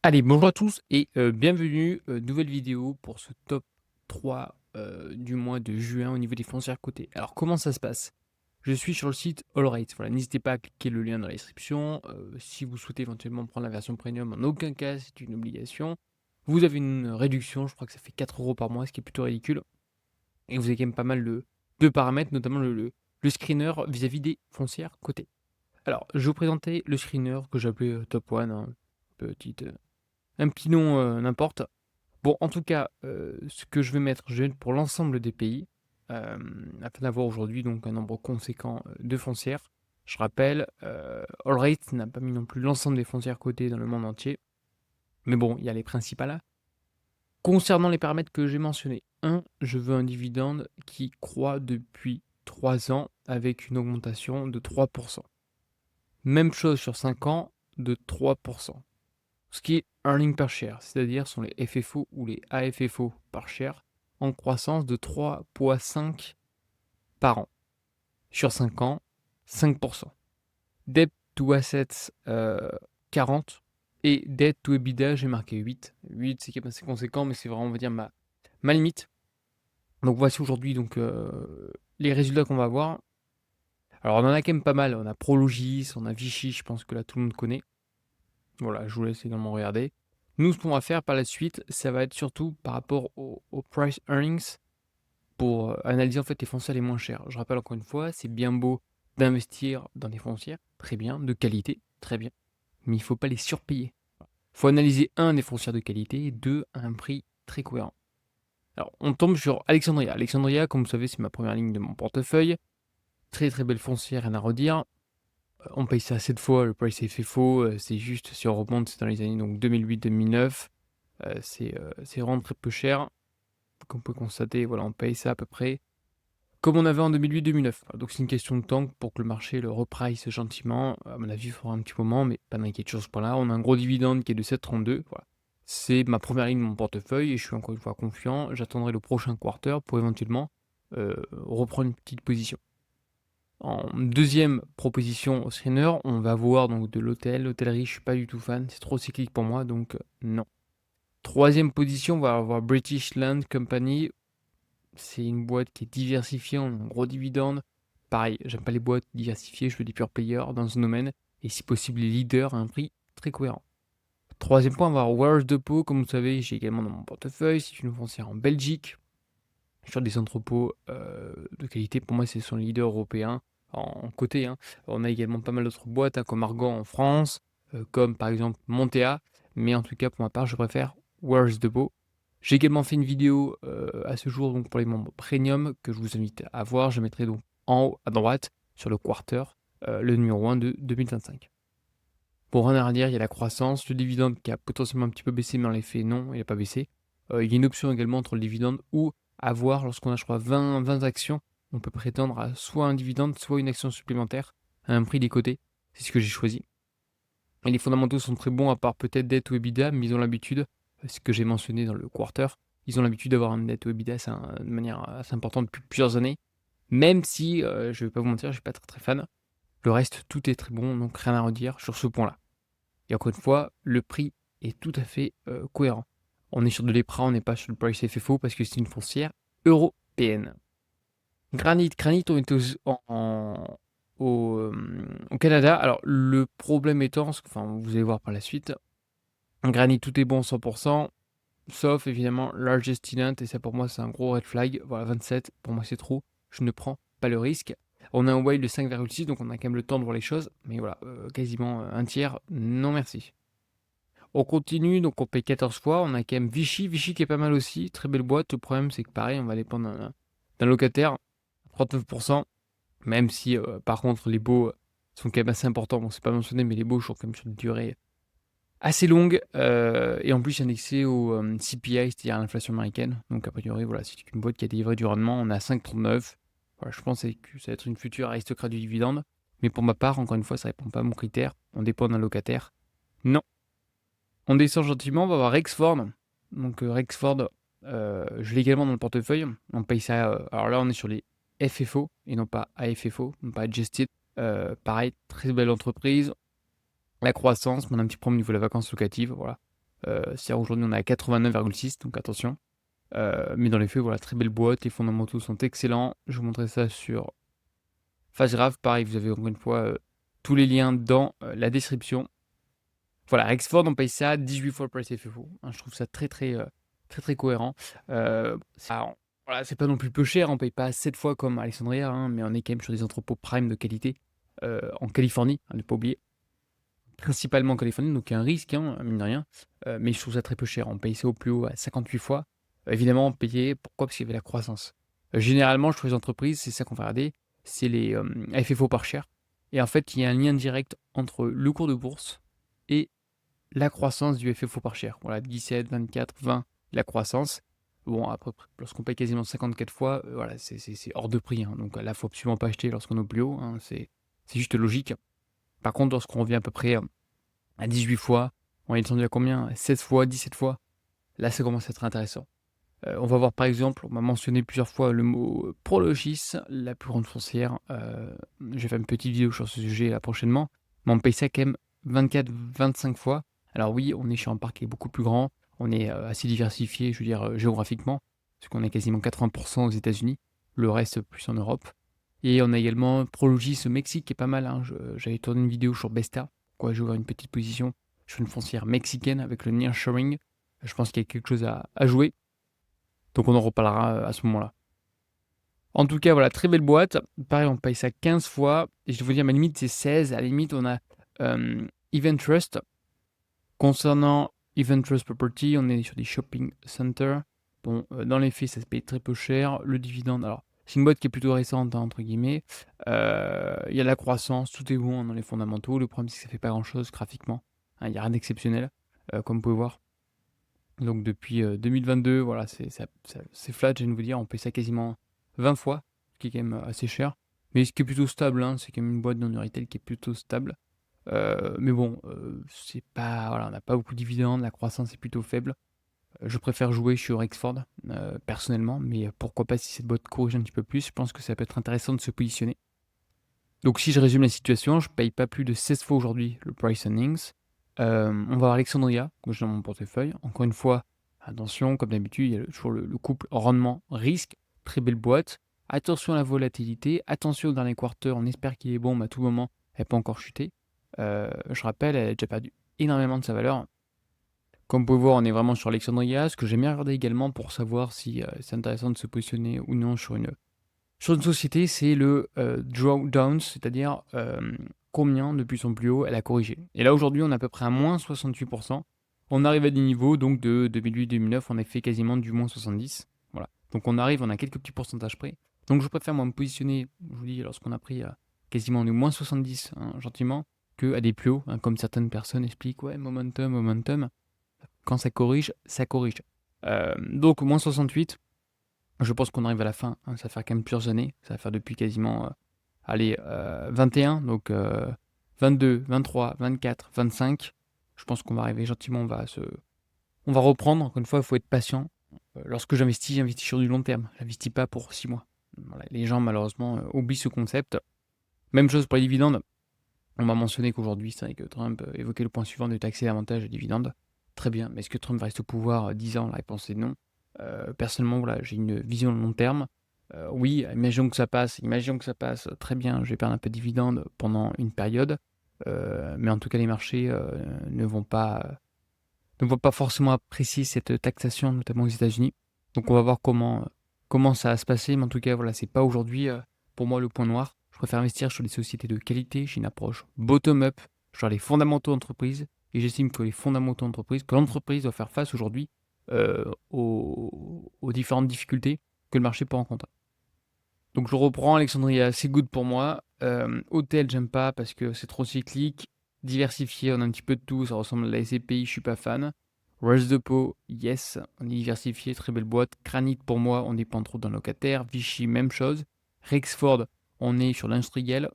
Allez, bonjour à tous et bienvenue, nouvelle vidéo pour ce top 3 du mois de juin au niveau des foncières cotées. Alors comment ça se passe? Je suis sur le site AllRate, voilà, n'hésitez pas à cliquer le lien dans la description, si vous souhaitez éventuellement prendre la version premium, en aucun cas c'est une obligation. Vous avez une réduction, je crois que ça fait 4 € par mois, ce qui est plutôt ridicule et vous avez quand même pas mal de paramètres, notamment le screener vis-à-vis des foncières cotées. Alors, je vais vous présenter le screener que j'ai appelé, Top One, hein, petite, un petit nom, n'importe. Bon, en tout cas, ce que je vais mettre pour l'ensemble des pays, afin d'avoir aujourd'hui donc un nombre conséquent, de foncières. Je rappelle, Allrate n'a pas mis non plus l'ensemble des foncières cotées dans le monde entier, mais bon, il y a les principales. Concernant les paramètres que j'ai mentionnés, un, je veux un dividende qui croît depuis 3 ans avec une augmentation de 3. Même chose sur 5 ans, de 3. Ce qui est earning per share, c'est-à-dire sont les FFO ou les AFFO par share, en croissance de 3,5 par an. Sur 5 ans, 5%. Debt to assets, 40. Et debt to EBITDA, j'ai marqué 8. 8, c'est quand même assez conséquent, mais c'est vraiment, on va dire, ma limite. Donc voici aujourd'hui donc, les résultats qu'on va avoir. Alors on en a quand même pas mal. On a Prologis, on a Vichy, je pense que là tout le monde connaît. Voilà, je vous laisse également regarder. Nous, ce qu'on va faire par la suite, ça va être surtout par rapport au price earnings pour analyser en fait les foncières les moins chères. Je rappelle encore une fois, c'est bien beau d'investir dans des foncières, très bien, de qualité, très bien, mais il ne faut pas les surpayer. Il faut analyser un, des foncières de qualité, et deux, à un prix très cohérent. Alors, on tombe sur Alexandria. Alexandria, comme vous savez, c'est ma première ligne de mon portefeuille. Très très belle foncière, rien à redire. On paye ça 7 fois, le price FFO, c'est juste, si on remonte, c'est dans les années 2008-2009. C'est vraiment très peu cher. Comme on peut constater, voilà, on paye ça à peu près comme on avait en 2008-2009. Donc c'est une question de temps pour que le marché le reprice gentiment. À mon avis, il faudra un petit moment, mais pas d'inquiétude sur ce point-là. On a un gros dividende qui est de 7,32. Voilà. C'est ma première ligne de mon portefeuille et je suis encore une fois confiant. J'attendrai le prochain quarter pour éventuellement reprendre une petite position. En deuxième proposition au screener, on va voir donc de l'hôtel. L'hôtellerie, je suis pas du tout fan, c'est trop cyclique pour moi, donc non. Troisième position, on va avoir British Land Company. C'est une boîte qui est diversifiée, on a un gros dividende. Pareil, j'aime pas les boîtes diversifiées, je veux des pure players dans ce domaine. Et si possible, les leaders à un prix très cohérent. Troisième point, on va avoir Wells Depot. Comme vous savez, j'ai également dans mon portefeuille. C'est une foncière en Belgique, sur des entrepôts de qualité. Pour moi, ce sont les leaders européens en côté, hein. On a également pas mal d'autres boîtes, hein, comme Argan en France, comme par exemple Montea. Mais en tout cas, pour ma part, je préfère Where's the Bow. J'ai également fait une vidéo à ce jour donc pour les membres premium que je vous invite à voir. Je mettrai donc en haut à droite sur le quarter le numéro 1 de 2025. Pour rien à redire, il y a la croissance, le dividende qui a potentiellement un petit peu baissé, mais en effet, non, il n'a pas baissé. Il y a une option également entre le dividende ou avoir, lorsqu'on a, je crois, 20 actions, on peut prétendre à soit un dividende, soit une action supplémentaire à un prix décoté. C'est ce que j'ai choisi. Et les fondamentaux sont très bons, à part peut-être dette ou EBITDA, mais ils ont l'habitude, ce que j'ai mentionné dans le quarter, ils ont l'habitude d'avoir une dette ou EBITDA de manière assez importante depuis plusieurs années. Même si, je ne vais pas vous mentir, je ne suis pas très très fan. Le reste, tout est très bon, donc rien à redire sur ce point-là. Et encore une fois, le prix est tout à fait cohérent. On est sur de l'EPRA, on n'est pas sur le price FFO parce que c'est une foncière européenne. Granit, on était au Canada. Alors, le problème étant, enfin, vous allez voir par la suite, Granit, tout est bon 100%, sauf évidemment largest tenant, et ça pour moi c'est un gros red flag. Voilà, 27, pour moi c'est trop, je ne prends pas le risque. On a un whale de 5,6, donc on a quand même le temps de voir les choses, mais voilà, quasiment un tiers, non merci. On continue, donc on paye 14 fois. On a quand même Vichy qui est pas mal aussi. Très belle boîte. Le problème, c'est que pareil, on va dépendre d'un locataire. 39%. Même si, par contre, les baux sont quand même assez importants. Bon, c'est pas mentionné, mais les baux sont quand même sur une durée assez longue. Et en plus, indexé au CPI, c'est-à-dire à l'inflation américaine. Donc, a priori, voilà, c'est une boîte qui a délivré du rendement. On a 5,39. Voilà, je pense que ça va être une future aristocrate du dividende. Mais pour ma part, encore une fois, ça répond pas à mon critère. On dépend d'un locataire. Non. On descend gentiment, on va voir Rexford. Donc Rexford, je l'ai également dans le portefeuille. On paye ça. Alors là, on est sur les FFO et non pas AFFO, non pas Adjusted. Pareil, très belle entreprise. La croissance, on a un petit problème au niveau de la vacance locative. Voilà. C'est-à-dire aujourd'hui on est à 89,6, donc attention. Mais dans les faits, voilà, très belle boîte, les fondamentaux sont excellents. Je vous montrerai ça sur FastGraph. Pareil, vous avez encore une fois tous les liens dans la description. Voilà, Rexford, on paye ça 18 fois le price FFO. Hein, je trouve ça très cohérent. Voilà, c'est pas non plus peu cher, on paye pas 7 fois comme Alexandria, hein, mais on est quand même sur des entrepôts prime de qualité en Californie, ne pas oublier. Principalement en Californie, donc il y a un risque, hein, mine de rien. Mais je trouve ça très peu cher. On paye ça au plus haut à 58 fois. Évidemment, on payait, pourquoi? Parce qu'il y avait la croissance. Généralement, je trouve les entreprises, c'est ça qu'on va regarder, c'est les FFO par share. Et en fait, il y a un lien direct entre le cours de bourse et la croissance du FFO par share. Voilà, 17, 24, 20, la croissance. Bon, après, lorsqu'on paye quasiment 54 fois, voilà, c'est hors de prix. Hein. Donc là, il ne faut absolument pas acheter lorsqu'on est au plus haut. Hein. C'est juste logique. Par contre, lorsqu'on revient à peu près à 18 fois, on est descendu à combien? 16 fois, 17 fois. Là, ça commence à être intéressant. On va voir par exemple, on m'a mentionné plusieurs fois le mot Prologis, la plus grande foncière. Je vais faire une petite vidéo sur ce sujet là prochainement. Mais on paye ça quand même 24-25 fois. Alors oui, on est sur un parc qui est beaucoup plus grand. On est assez diversifié, je veux dire, géographiquement. Parce qu'on est quasiment 80% aux États-Unis. Le reste plus en Europe. Et on a également Prologis au Mexique qui est pas mal. Hein. J'avais tourné une vidéo sur Besta. Quoi, j'ai ouvert une petite position sur une foncière mexicaine avec le nearshoring. Je pense qu'il y a quelque chose à jouer. Donc on en reparlera à ce moment-là. En tout cas, voilà, très belle boîte. Pareil, on paye ça 15 fois. Et je vais vous dire, ma limite, c'est 16. À la limite, on a Event Trust. Concernant Event Trust Property, on est sur des shopping centers. Bon, dans les faits, ça se paye très peu cher. Le dividende, alors, c'est une boîte qui est plutôt récente, hein, entre guillemets. Il y a la croissance, tout est bon dans les fondamentaux. Le problème, c'est que ça ne fait pas grand-chose graphiquement. Hein, il n'y a rien d'exceptionnel, comme vous pouvez voir. Donc depuis 2022, voilà, c'est flat, je viens de vous dire, on paye ça quasiment 20 fois, ce qui est quand même assez cher. Mais ce qui est plutôt stable, hein, c'est quand même une boîte dans le retail qui est plutôt stable. Mais bon, c'est pas, voilà, on n'a pas beaucoup de dividendes, la croissance est plutôt faible. Je préfère jouer sur Rexford, personnellement, mais pourquoi pas si cette boîte corrige un petit peu plus, je pense que ça peut être intéressant de se positionner. Donc si je résume la situation, je paye pas plus de 16 fois aujourd'hui le price earnings. On va avoir Alexandria, que j'ai dans mon portefeuille. Encore une fois, attention, comme d'habitude, il y a toujours le couple rendement-risque. Très belle boîte. Attention à la volatilité. Attention au dernier quarter. On espère qu'il est bon, mais à tout moment, elle peut encore chuter. Je rappelle, elle a déjà perdu énormément de sa valeur. Comme vous pouvez voir, on est vraiment sur Alexandria. Ce que j'aime bien regarder également pour savoir si c'est intéressant de se positionner ou non sur une société, c'est le drawdown, c'est-à-dire combien depuis son plus haut elle a corrigé. Et là aujourd'hui, on est à peu près à moins 68%. On arrive à des niveaux donc de 2008-2009, on a fait quasiment du moins 70. Voilà. Donc on arrive, on a quelques petits pourcentages près. Donc je préfère moi me positionner, je vous dis, lorsqu'on a pris quasiment du moins 70, hein, gentiment, que à des plus hauts, hein, comme certaines personnes expliquent, ouais, momentum. Quand ça corrige, ça corrige. Donc moins 68. Je pense qu'on arrive à la fin, hein, ça va faire quand même plusieurs années, ça va faire depuis quasiment 21, donc 22, 23, 24, 25. Je pense qu'on va arriver gentiment, on va reprendre. Encore une fois, il faut être patient. Lorsque j'investis sur du long terme, je n'investis pas pour 6 mois. Voilà, les gens malheureusement oublient ce concept. Même chose pour les dividendes. On m'a mentionné qu'aujourd'hui, c'est vrai que Trump évoquait le point suivant de taxer davantage les dividendes. Très bien, mais est-ce que Trump va rester au pouvoir 10 ans? La réponse est non. Personnellement, voilà, j'ai une vision long terme. Oui, imaginons que ça passe, très bien, je vais perdre un peu de dividendes pendant une période, mais en tout cas, les marchés ne vont pas forcément apprécier cette taxation, notamment aux États-Unis. Donc, on va voir comment ça va se passer, mais en tout cas, voilà, c'est pas aujourd'hui pour moi le point noir. Je préfère investir sur des sociétés de qualité, j'ai une approche bottom-up, sur les fondamentaux d'entreprise, et j'estime que les fondamentaux d'entreprise, que l'entreprise doit faire face aujourd'hui aux différentes difficultés que le marché peut rencontrer. Donc je reprends Alexandria, c'est good pour moi. Hôtel, j'aime pas parce que c'est trop cyclique. Diversifié, on a un petit peu de tout, ça ressemble à la SCPI, je suis pas fan. Rest Depot, yes, on est diversifié, très belle boîte. Granite pour moi, on dépend trop d'un locataire. Vichy, même chose. Rexford, on est sur l'industriel.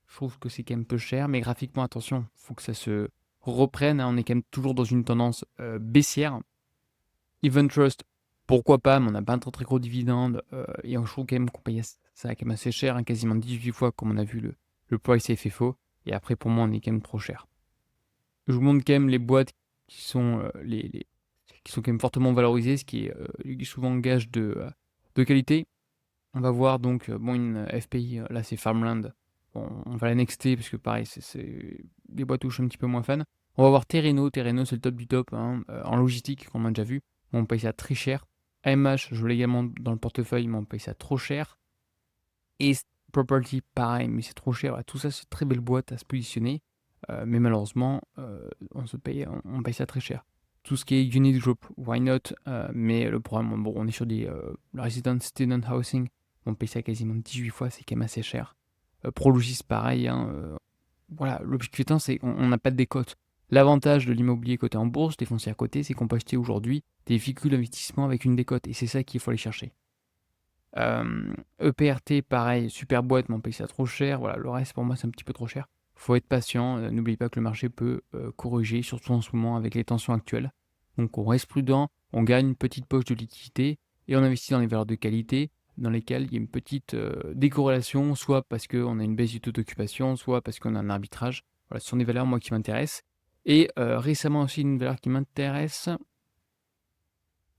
Je trouve que c'est quand même peu cher, mais graphiquement, attention, il faut que ça se reprenne. Hein, on est quand même toujours dans une tendance baissière. Event Trust, pourquoi pas, mais on n'a pas un très très gros dividende. Et je trouve quand même qu'on paye ça quand même assez cher, hein, quasiment 18 fois comme on a vu le price FFO. Et après, pour moi, on est quand même trop cher. Je vous montre quand même les boîtes qui sont quand même fortement valorisés, ce qui est souvent gage de qualité. On va voir donc une FPI, là c'est Farmland. Bon, on va la nexter parce que pareil, c'est des boîtes où je suis un petit peu moins fan. On va voir Terreno. Terreno, c'est le top du top hein, en logistique, comme on a déjà vu. On paye ça très cher. AMH, je l'ai également dans le portefeuille, mais on paye ça trop cher. Et Property, pareil, mais c'est trop cher. Voilà, tout ça, c'est une très belle boîte à se positionner. Mais malheureusement, on paye ça très cher. Tout ce qui est Unit Group, why not? Mais le problème, bon, on est sur la Resident Student Housing. On paye ça quasiment 18 fois, c'est quand même assez cher. Prologis, pareil. Hein, voilà, l'objectif étant, c'est qu'on n'a pas de décote. L'avantage de l'immobilier coté en bourse, des fonciers à côté, c'est qu'on peut acheter aujourd'hui des véhicules d'investissement avec une décote. Et c'est ça qu'il faut aller chercher. EPRT, pareil, super boîte, mais on paye ça trop cher. Voilà, le reste, pour moi, c'est un petit peu trop cher. Faut être patient. N'oubliez pas que le marché peut corriger, surtout en ce moment avec les tensions actuelles. Donc, on reste prudent, on gagne une petite poche de liquidité et on investit dans les valeurs de qualité dans lesquelles il y a une petite décorrélation, soit parce qu'on a une baisse du taux d'occupation, soit parce qu'on a un arbitrage. Voilà, ce sont des valeurs, moi, qui m'intéressent. Et récemment aussi, une valeur qui m'intéresse.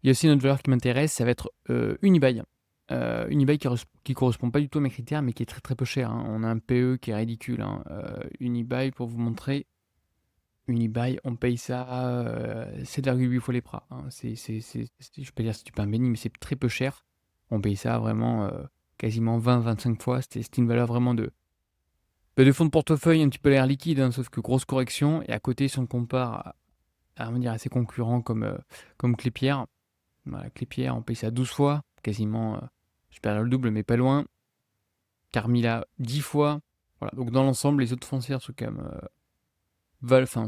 Il y a aussi une autre valeur qui m'intéresse, ça va être Unibail. Unibail qui correspond pas du tout à mes critères, mais qui est très très peu cher. Hein. On a un PE qui est ridicule. Hein. Unibail, pour vous montrer, Unibail, on paye ça 7,8 fois les pras. Hein. Je peux dire c'est du pain béni, mais c'est très peu cher. On paye ça vraiment quasiment 20-25 fois. C'était une valeur vraiment de fonds de portefeuille, un petit peu l'air liquide, hein, sauf que grosse correction. Et à côté, si on compare à ses concurrents comme Clépierre, voilà, Clépierre, on paye ça 12 fois, quasiment, je perds le double, mais pas loin. Carmila, 10 fois. Voilà, donc dans l'ensemble, les autres foncières sont quand même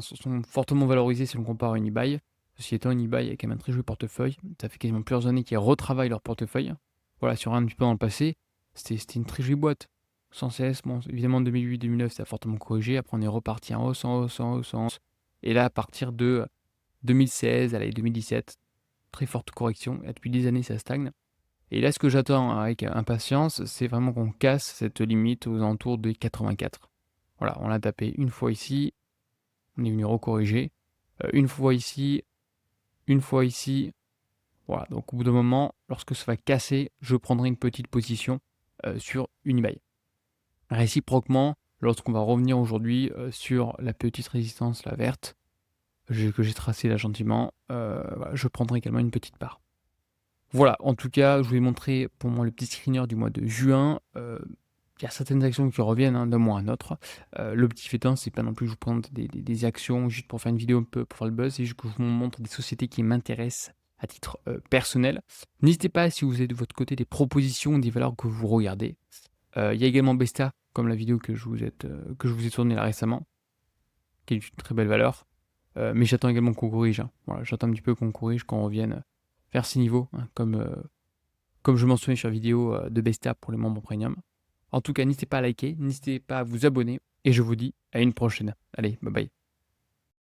sont fortement valorisées si on compare à Unibail. Ceci étant, Unibail a quand même un très joli portefeuille. Ça fait quasiment plusieurs années qu'ils retravaillent leur portefeuille. Voilà, sur un petit peu dans le passé, c'était une très jolie boîte. Sans cesse, bon, évidemment, 2008-2009, ça a fortement corrigé. Après, on est reparti en hausse, en hausse, en hausse, en hausse. Et là, à partir de 2016, allez, 2017, très forte correction. Et depuis des années, ça stagne. Et là, ce que j'attends avec impatience, c'est vraiment qu'on casse cette limite aux alentours de 84. Voilà, on l'a tapé une fois ici, on est venu recorriger. Une fois ici, une fois ici. Voilà, donc au bout d'un moment, lorsque ça va casser, je prendrai une petite position sur Unibail. Réciproquement, lorsqu'on va revenir aujourd'hui sur la petite résistance, la verte, que j'ai tracée là gentiment, voilà, je prendrai également une petite part. Voilà, en tout cas, je vous ai montré pour moi le petit screener du mois de juin. Il y a certaines actions qui reviennent hein, d'un mois à un autre. L'objectif étant, c'est pas non plus que je vous présente des actions juste pour faire une vidéo un peu pour faire le buzz, c'est juste que je vous montre des sociétés qui m'intéressent à titre personnel. N'hésitez pas si vous avez de votre côté des propositions, des valeurs que vous regardez. Il y a également Besta, comme la vidéo que je vous ai tournée là récemment, qui est une très belle valeur. Mais j'attends également qu'on corrige. Hein. Voilà, j'attends un petit peu qu'on corrige, qu'on revienne vers ces niveaux, hein, comme je mentionnais sur la vidéo de Besta pour les membres premium. En tout cas, n'hésitez pas à liker, n'hésitez pas à vous abonner, et je vous dis à une prochaine. Allez, bye bye.